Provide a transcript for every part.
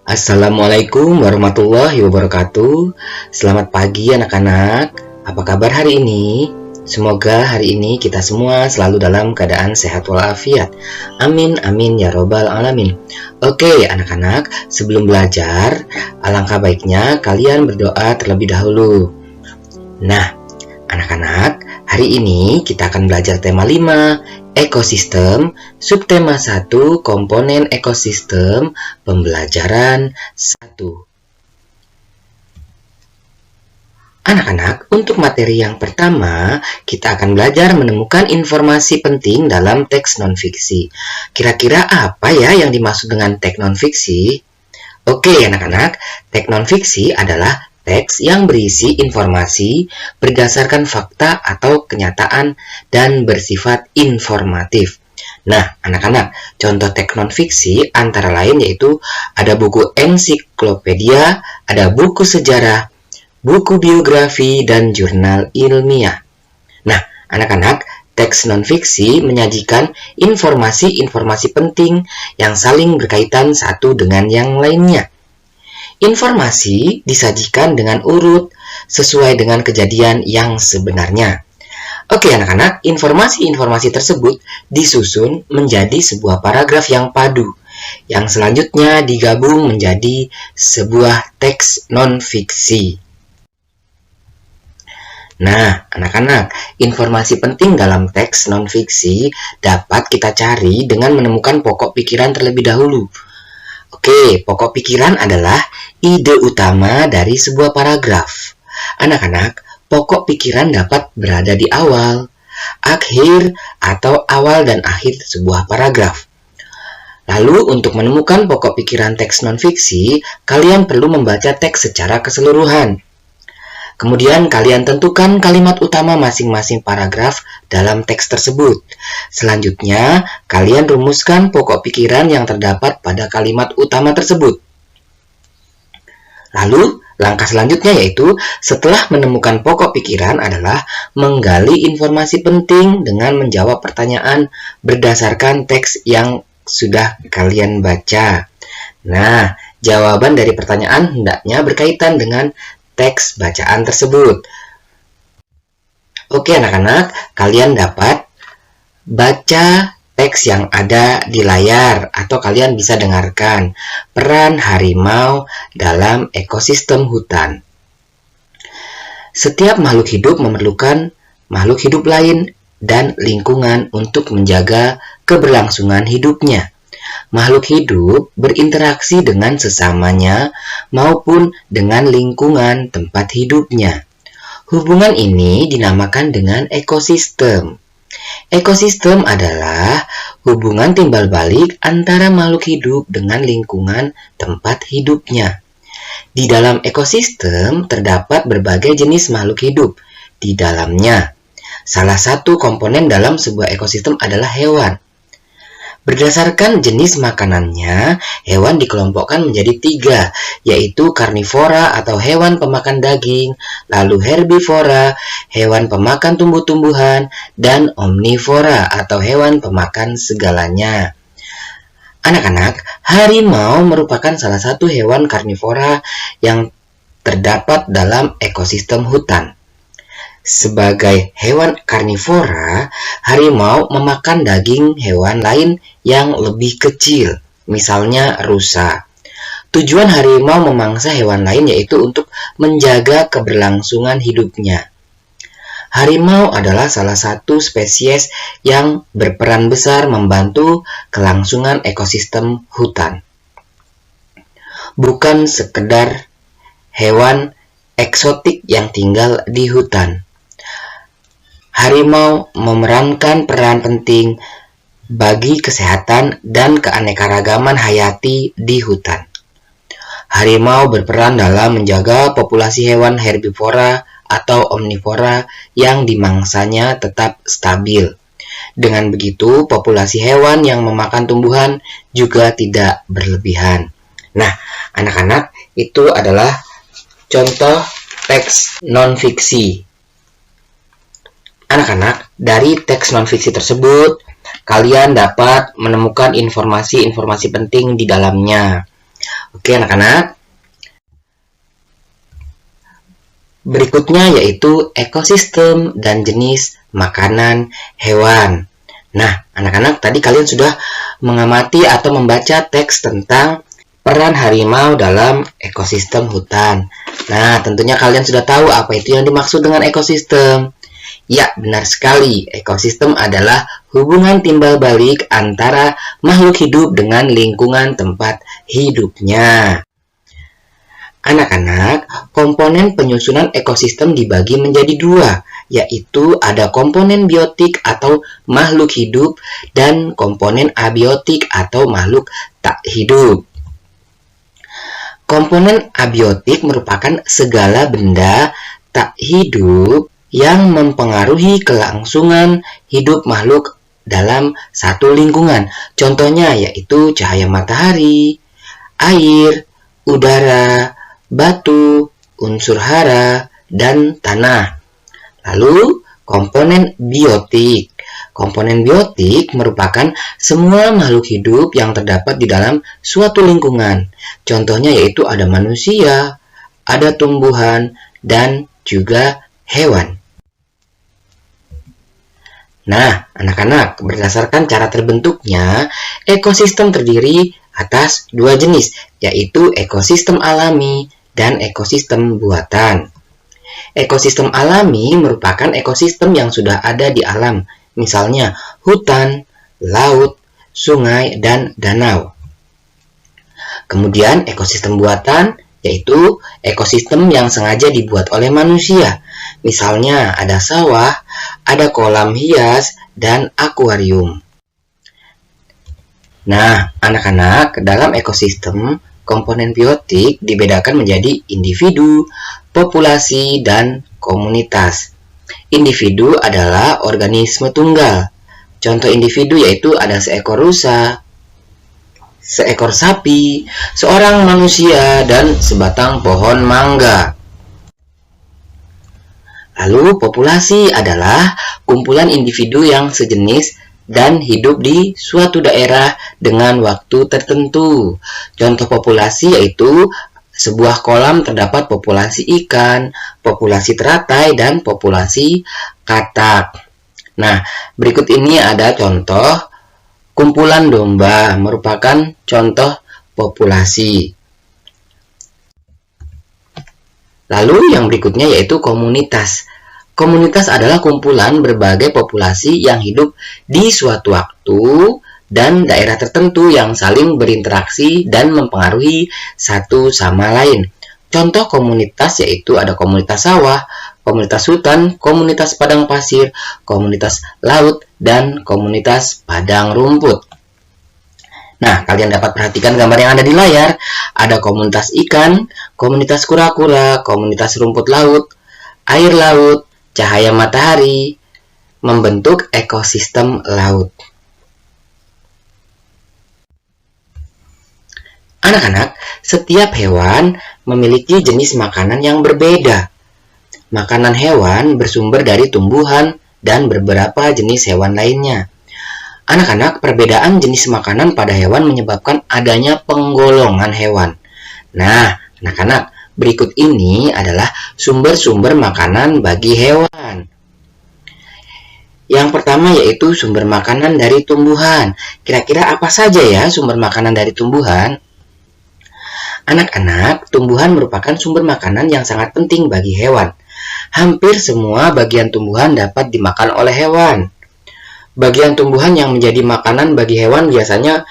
Assalamualaikum warahmatullahi wabarakatuh. Selamat pagi anak-anak. Apa kabar hari ini? Semoga hari ini kita semua selalu dalam keadaan sehat walafiat. Amin amin ya robbal alamin. Oke anak-anak, sebelum belajar, alangkah baiknya kalian berdoa terlebih dahulu. Nah, anak-anak, hari ini kita akan belajar tema 5, ekosistem, subtema 1, komponen ekosistem, pembelajaran 1. Anak-anak, untuk materi yang pertama, kita akan belajar menemukan informasi penting dalam teks non-fiksi. Kira-kira apa ya yang dimaksud dengan teks non-fiksi? Oke anak-anak, teks non-fiksi adalah teks yang berisi informasi berdasarkan fakta atau kenyataan dan bersifat informatif. Nah, anak-anak, contoh teks non-fiksi antara lain yaitu ada buku ensiklopedia, ada buku sejarah, buku biografi, dan jurnal ilmiah. Nah, anak-anak, teks non-fiksi menyajikan informasi-informasi penting yang saling berkaitan satu dengan yang lainnya. Informasi disajikan dengan urut sesuai dengan kejadian yang sebenarnya. Oke anak-anak, informasi-informasi tersebut disusun menjadi sebuah paragraf yang padu, yang selanjutnya digabung menjadi sebuah teks non-fiksi. Nah, anak-anak, informasi penting dalam teks non-fiksi dapat kita cari dengan menemukan pokok pikiran terlebih dahulu. Oke, pokok pikiran adalah ide utama dari sebuah paragraf. Anak-anak, pokok pikiran dapat berada di awal, akhir, atau awal dan akhir sebuah paragraf. Lalu, untuk menemukan pokok pikiran teks non-fiksi, kalian perlu membaca teks secara keseluruhan. Kemudian kalian tentukan kalimat utama masing-masing paragraf dalam teks tersebut. Selanjutnya, kalian rumuskan pokok pikiran yang terdapat pada kalimat utama tersebut. Lalu, langkah selanjutnya yaitu setelah menemukan pokok pikiran adalah menggali informasi penting dengan menjawab pertanyaan berdasarkan teks yang sudah kalian baca. Nah, jawaban dari pertanyaan hendaknya berkaitan dengan teks bacaan tersebut. Oke anak-anak, kalian dapat baca teks yang ada di layar atau kalian bisa dengarkan peran harimau dalam ekosistem hutan. Setiap makhluk hidup memerlukan makhluk hidup lain dan lingkungan untuk menjaga keberlangsungan hidupnya. Makhluk hidup berinteraksi dengan sesamanya maupun dengan lingkungan tempat hidupnya. Hubungan ini dinamakan dengan ekosistem. Ekosistem adalah hubungan timbal balik antara makhluk hidup dengan lingkungan tempat hidupnya. Di dalam ekosistem terdapat berbagai jenis makhluk hidup di dalamnya. Salah satu komponen dalam sebuah ekosistem adalah hewan. Berdasarkan jenis makanannya, hewan dikelompokkan menjadi 3, yaitu karnivora atau hewan pemakan daging, lalu herbivora, hewan pemakan tumbuh-tumbuhan, dan omnivora atau hewan pemakan segalanya. Anak-anak, harimau merupakan salah satu hewan karnivora yang terdapat dalam ekosistem hutan. Sebagai hewan karnivora, harimau memakan daging hewan lain yang lebih kecil, misalnya rusa. Tujuan harimau memangsa hewan lain yaitu untuk menjaga keberlangsungan hidupnya. Harimau adalah salah satu spesies yang berperan besar membantu kelangsungan ekosistem hutan. Bukan sekedar hewan eksotik yang tinggal di hutan. Harimau memerankan peran penting bagi kesehatan dan keanekaragaman hayati di hutan. Harimau berperan dalam menjaga populasi hewan herbivora atau omnivora yang dimangsanya tetap stabil. Dengan begitu, populasi hewan yang memakan tumbuhan juga tidak berlebihan. Nah, anak-anak, itu adalah contoh teks non-fiksi. Anak-anak, dari teks non-fiksi tersebut, kalian dapat menemukan informasi-informasi penting di dalamnya. Oke anak-anak. Berikutnya yaitu ekosistem dan jenis makanan hewan. Nah, anak-anak, tadi kalian sudah mengamati atau membaca teks tentang peran harimau dalam ekosistem hutan. Nah, tentunya kalian sudah tahu apa itu yang dimaksud dengan ekosistem. Ya, benar sekali. Ekosistem adalah hubungan timbal balik antara makhluk hidup dengan lingkungan tempat hidupnya. Anak-anak, komponen penyusunan ekosistem dibagi menjadi dua, yaitu ada komponen biotik atau makhluk hidup dan komponen abiotik atau makhluk tak hidup. Komponen abiotik merupakan segala benda tak hidup yang mempengaruhi kelangsungan hidup makhluk dalam satu lingkungan. Contohnya yaitu cahaya matahari, air, udara, batu, unsur hara, dan tanah. Lalu, komponen biotik. Komponen biotik merupakan semua makhluk hidup yang terdapat di dalam suatu lingkungan. Contohnya yaitu ada manusia, ada tumbuhan, dan juga hewan. Nah, anak-anak, berdasarkan cara terbentuknya, ekosistem terdiri atas dua jenis, yaitu ekosistem alami dan ekosistem buatan. Ekosistem alami merupakan ekosistem yang sudah ada di alam, misalnya hutan, laut, sungai, dan danau. Kemudian ekosistem buatan yaitu ekosistem yang sengaja dibuat oleh manusia, misalnya ada sawah, ada kolam hias, dan akuarium. Nah, anak-anak, dalam ekosistem, komponen biotik dibedakan menjadi individu, populasi, dan komunitas. Individu adalah organisme tunggal. Contoh individu yaitu ada seekor rusa, seekor sapi, seorang manusia, dan sebatang pohon mangga. Lalu populasi adalah kumpulan individu yang sejenis dan hidup di suatu daerah dengan waktu tertentu. Contoh populasi yaitu sebuah kolam terdapat populasi ikan, populasi teratai, dan populasi katak. Nah, berikut ini ada contoh kumpulan domba merupakan contoh populasi. Lalu yang berikutnya yaitu komunitas. Komunitas adalah kumpulan berbagai populasi yang hidup di suatu waktu dan daerah tertentu yang saling berinteraksi dan mempengaruhi satu sama lain. Contoh komunitas yaitu ada komunitas sawah, komunitas hutan, komunitas padang pasir, komunitas laut, dan komunitas padang rumput. Nah, kalian dapat perhatikan gambar yang ada di layar. Ada komunitas ikan, komunitas kura-kura, komunitas rumput laut, air laut, cahaya matahari, membentuk ekosistem laut. Anak-anak, setiap hewan memiliki jenis makanan yang berbeda. Makanan hewan bersumber dari tumbuhan dan beberapa jenis hewan lainnya. Anak-anak, perbedaan jenis makanan pada hewan menyebabkan adanya penggolongan hewan. Nah, anak-anak, berikut ini adalah sumber-sumber makanan bagi hewan. Yang pertama yaitu sumber makanan dari tumbuhan. Kira-kira apa saja ya sumber makanan dari tumbuhan? Anak-anak, tumbuhan merupakan sumber makanan yang sangat penting bagi hewan. Hampir semua bagian tumbuhan dapat dimakan oleh hewan. Bagian tumbuhan yang menjadi makanan bagi hewan biasanya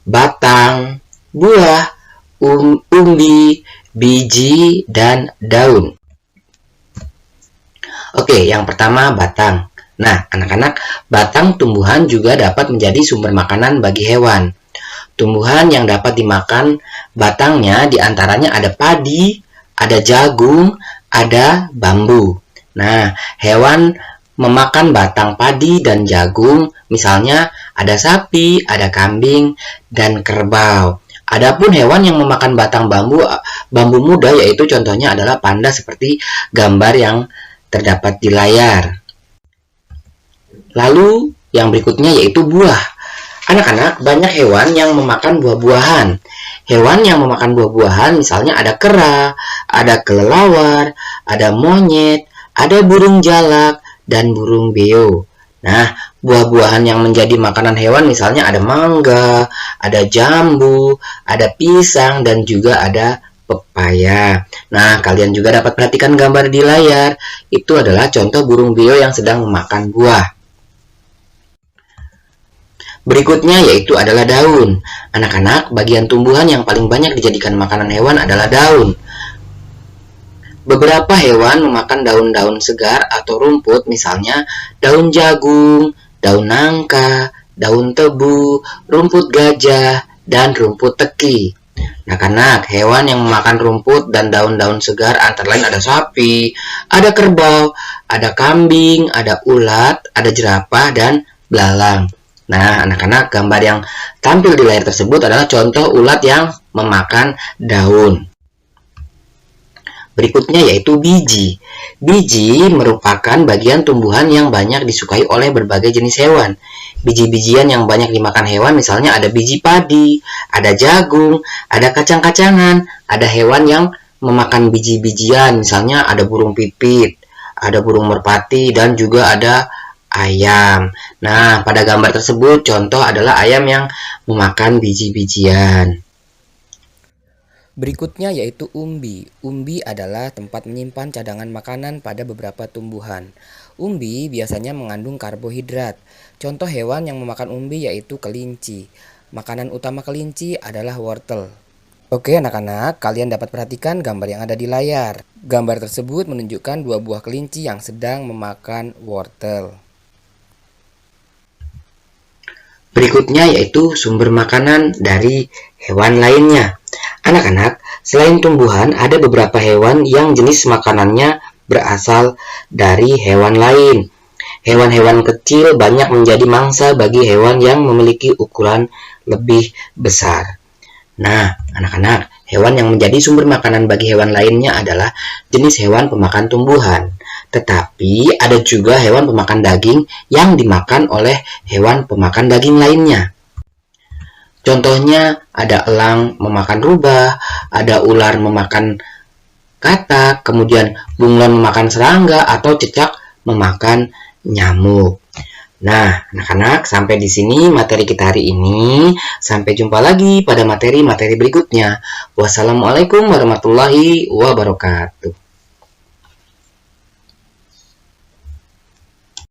batang, buah, umbi, biji, dan daun. Oke, yang pertama batang. Nah, anak-anak, batang tumbuhan juga dapat menjadi sumber makanan bagi hewan. Tumbuhan yang dapat dimakan batangnya diantaranya ada padi, ada jagung, ada bambu. Nah, hewan memakan batang padi dan jagung, misalnya ada sapi, ada kambing, dan kerbau. Adapun hewan yang memakan batang bambu muda yaitu contohnya adalah panda seperti gambar yang terdapat di layar. Lalu yang berikutnya yaitu buah. Anak-anak, banyak hewan yang memakan buah-buahan. Hewan yang memakan buah-buahan misalnya ada kera, ada kelelawar, ada monyet, ada burung jalak, dan burung beo. Nah, buah-buahan yang menjadi makanan hewan misalnya ada mangga, ada jambu, ada pisang, dan juga ada pepaya. Nah, kalian juga dapat perhatikan gambar di layar. Itu adalah contoh burung beo yang sedang memakan buah. Berikutnya yaitu adalah daun. Anak-anak, bagian tumbuhan yang paling banyak dijadikan makanan hewan adalah daun. Beberapa hewan memakan daun-daun segar atau rumput, misalnya daun jagung, daun nangka, daun tebu, rumput gajah, dan rumput teki. Anak-anak, hewan yang memakan rumput dan daun-daun segar antara lain ada sapi, ada kerbau, ada kambing, ada ulat, ada jerapah, dan belalang. Nah, anak-anak, gambar yang tampil di layar tersebut adalah contoh ulat yang memakan daun. Berikutnya yaitu biji. Biji merupakan bagian tumbuhan yang banyak disukai oleh berbagai jenis hewan. Biji-bijian yang banyak dimakan hewan misalnya ada biji padi, ada jagung, ada kacang-kacangan, ada hewan yang memakan biji-bijian misalnya ada burung pipit, ada burung merpati, dan juga ada ayam. Nah, pada gambar tersebut contoh adalah ayam yang memakan biji-bijian. Berikutnya yaitu umbi. Umbi adalah tempat menyimpan cadangan makanan pada beberapa tumbuhan. Umbi biasanya mengandung karbohidrat. Contoh hewan yang memakan umbi yaitu kelinci. Makanan utama kelinci adalah wortel. Oke anak-anak, kalian dapat perhatikan gambar yang ada di layar. Gambar tersebut menunjukkan dua buah kelinci yang sedang memakan wortel. Berikutnya yaitu sumber makanan dari hewan lainnya. Anak-anak, selain tumbuhan, ada beberapa hewan yang jenis makanannya berasal dari hewan lain. Hewan-hewan kecil banyak menjadi mangsa bagi hewan yang memiliki ukuran lebih besar. Nah, anak-anak, hewan yang menjadi sumber makanan bagi hewan lainnya adalah jenis hewan pemakan tumbuhan. Tetapi ada juga hewan pemakan daging yang dimakan oleh hewan pemakan daging lainnya. Contohnya ada elang memakan rubah, ada ular memakan katak, kemudian bunglon memakan serangga, atau cicak memakan nyamuk. Nah, anak-anak, sampai di sini materi kita hari ini. Sampai jumpa lagi pada materi-materi berikutnya. Wassalamualaikum warahmatullahi wabarakatuh.